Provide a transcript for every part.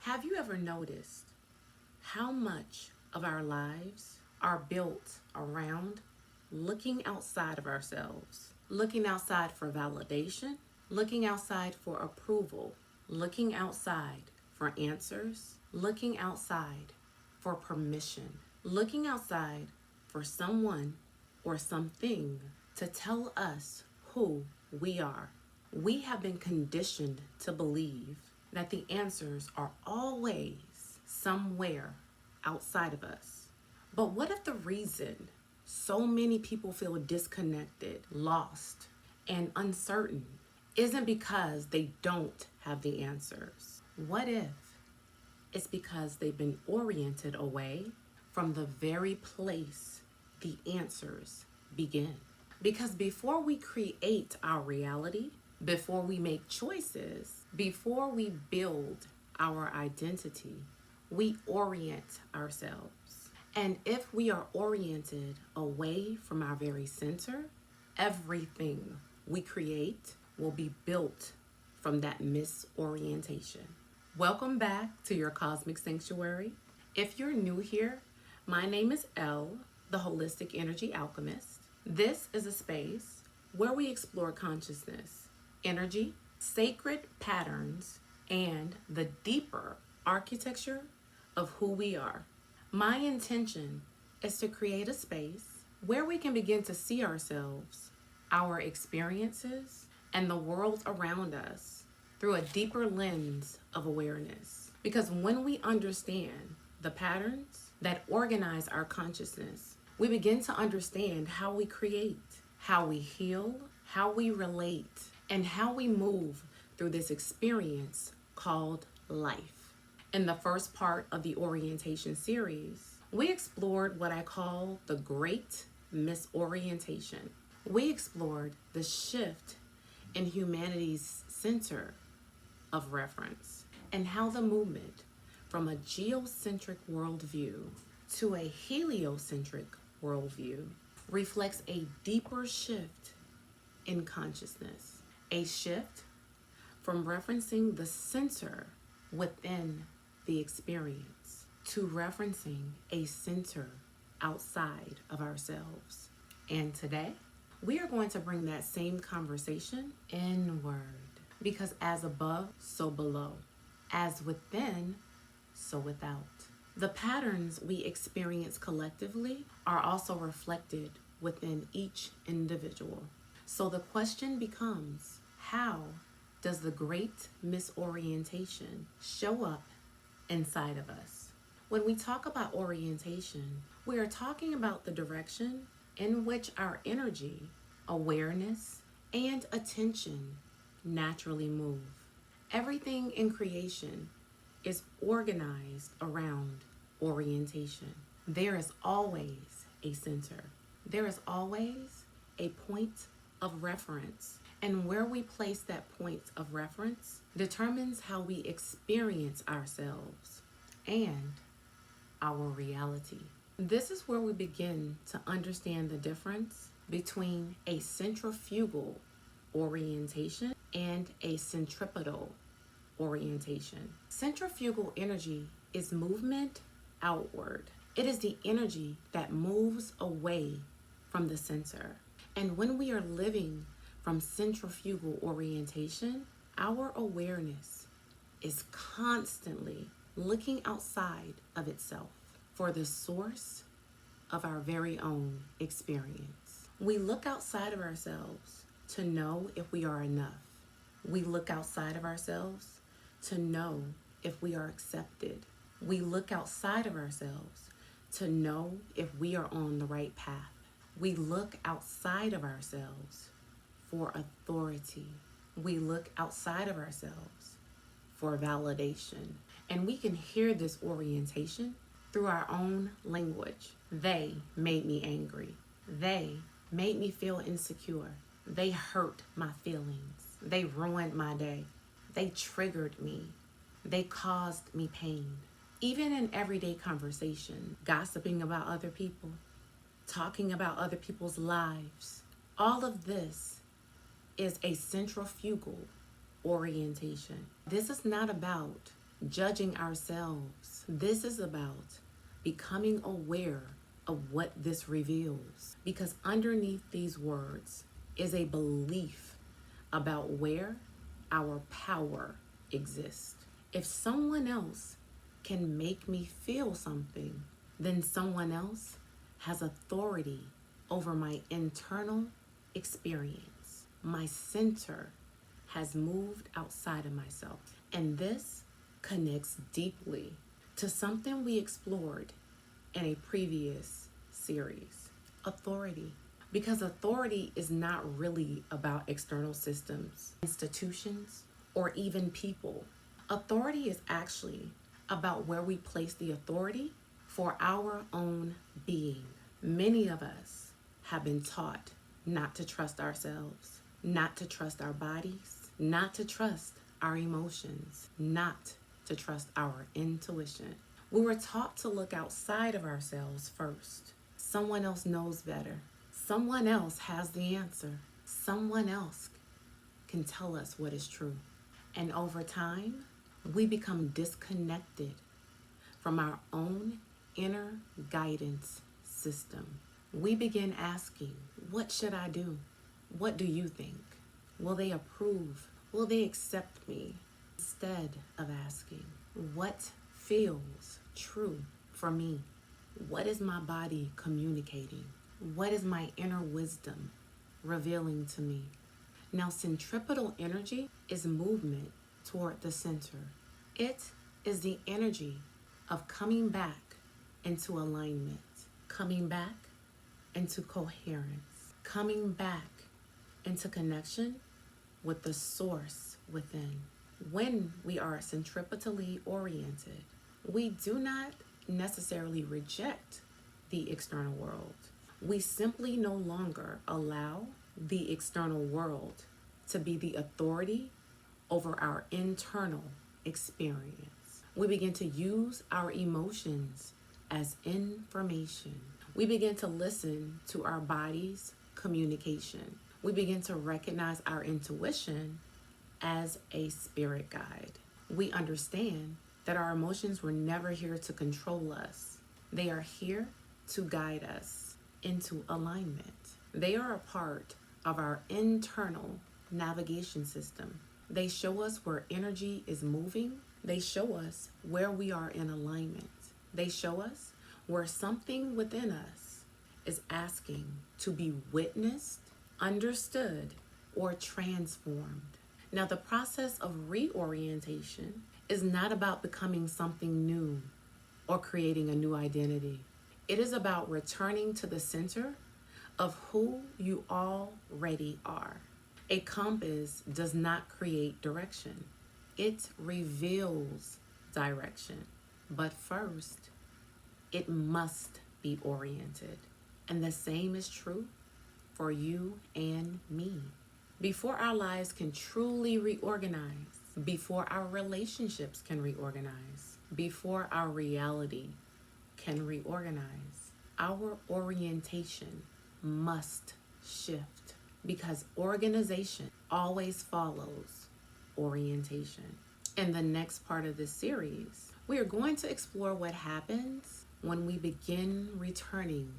Have you ever noticed how much of our lives are built around looking outside of ourselves, looking outside for validation, looking outside for approval, looking outside for answers, looking outside for permission, looking outside for someone or something to tell us who we are? We have been conditioned to believe that the answers are always somewhere outside of us. But what if the reason so many people feel disconnected, lost, and uncertain isn't because they don't have the answers? What if it's because they've been oriented away from the very place the answers begin? Because before we create our reality, before we make choices, before we build our identity, we orient ourselves. And if we are oriented away from our very center, everything we create will be built from that misorientation. Welcome back to your Cosmic Sanctuary. If you're new here, my name is Elle, the Holistic Energy Alchemist. This is a space where we explore consciousness, energy, sacred patterns, and the deeper architecture of who we are. My intention is to create a space where we can begin to see ourselves, our experiences, and the world around us through a deeper lens of awareness. Because when we understand the patterns that organize our consciousness, we begin to understand how we create, how we heal, how we relate, and how we move through this experience called life. In the first part of the orientation series, we explored what I call the Great Misorientation. We explored the shift in humanity's center of reference and how the movement from a geocentric worldview to a heliocentric worldview reflects a deeper shift in consciousness. A shift from referencing the center within the experience to referencing a center outside of ourselves. And today, we are going to bring that same conversation inward. Because as above, so below. As within, so without. The patterns we experience collectively are also reflected within each individual. So the question becomes, how does the Great Misorientation show up inside of us? When we talk about orientation, we are talking about the direction in which our energy, awareness, and attention naturally move. Everything in creation is organized around orientation. There is always a center. There is always a point of reference. And where we place that point of reference determines how we experience ourselves and our reality. This is where we begin to understand the difference between a centrifugal orientation and a centripetal orientation. Centrifugal energy is movement outward. It is the energy that moves away from the center. And when we are living from centrifugal orientation, our awareness is constantly looking outside of itself for the source of our very own experience. We look outside of ourselves to know if we are enough. We look outside of ourselves to know if we are accepted. We look outside of ourselves to know if we are on the right path. We look outside of ourselves for authority. We look outside of ourselves for validation. And we can hear this orientation through our own language. They made me angry. They made me feel insecure. They hurt my feelings. They ruined my day. They triggered me. They caused me pain. Even in everyday conversation, gossiping about other people, talking about other people's lives, all of this is a centrifugal orientation. This is not about judging ourselves. This is about becoming aware of what this reveals. Because underneath these words is a belief about where our power exists. If someone else can make me feel something, then someone else has authority over my internal experience. My center has moved outside of myself. And this connects deeply to something we explored in a previous series: authority. Because authority is not really about external systems, institutions, or even people. Authority is actually about where we place the authority for our own being. Many of us have been taught not to trust ourselves, not to trust our bodies, not to trust our emotions, not to trust our intuition. We were taught to look outside of ourselves first. Someone else knows better. Someone else has the answer. Someone else can tell us what is true. And over time, we become disconnected from our own inner guidance system. We begin asking, what should I do? What do you think? Will they approve? Will they accept me? Instead of asking, what feels true for me? What is my body communicating? What is my inner wisdom revealing to me? Now, centripetal energy is movement toward the center. It is the energy of coming back into alignment, coming back into coherence, coming back into connection with the source within. When we are centripetally oriented, we do not necessarily reject the external world. We simply no longer allow the external world to be the authority over our internal experience. We begin to use our emotions as information. We begin to listen to our body's communication. We begin to recognize our intuition as a spirit guide. We understand that our emotions were never here to control us. They are here to guide us into alignment. They are a part of our internal navigation system. They show us where energy is moving. They show us where we are in alignment. They show us where something within us is asking to be witnessed, understood, or transformed. Now, the process of reorientation is not about becoming something new or creating a new identity. It is about returning to the center of who you already are. A compass does not create direction. It reveals direction. But first, it must be oriented. And the same is true for you and me. Before our lives can truly reorganize, before our relationships can reorganize, before our reality can reorganize, our orientation must shift, because organization always follows orientation. In the next part of this series, we are going to explore what happens when we begin returning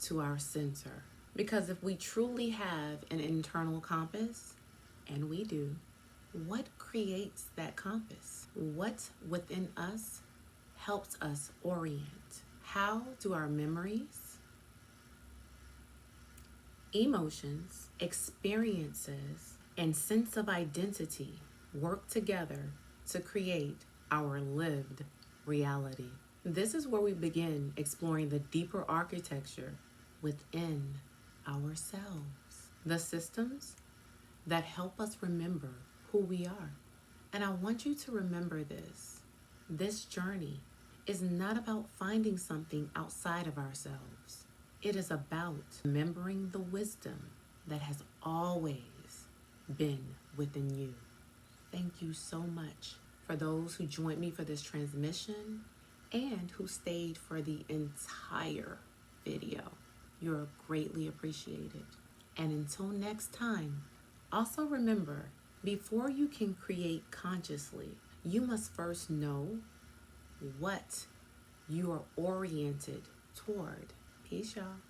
to our center. Because if we truly have an internal compass, and we do, what creates that compass? What within us helps us orient? How do our memories, emotions, experiences, and sense of identity work together to create our lived reality? This is where we begin exploring the deeper architecture within ourselves, the systems that help us remember who we are. And I want you to remember this. This journey is not about finding something outside of ourselves. It is about remembering the wisdom that has always been within you. Thank you so much for those who joined me for this transmission and who stayed for the entire video. You're greatly appreciated. And until next time, also remember, before you can create consciously, you must first know what you are oriented toward. Peace, y'all.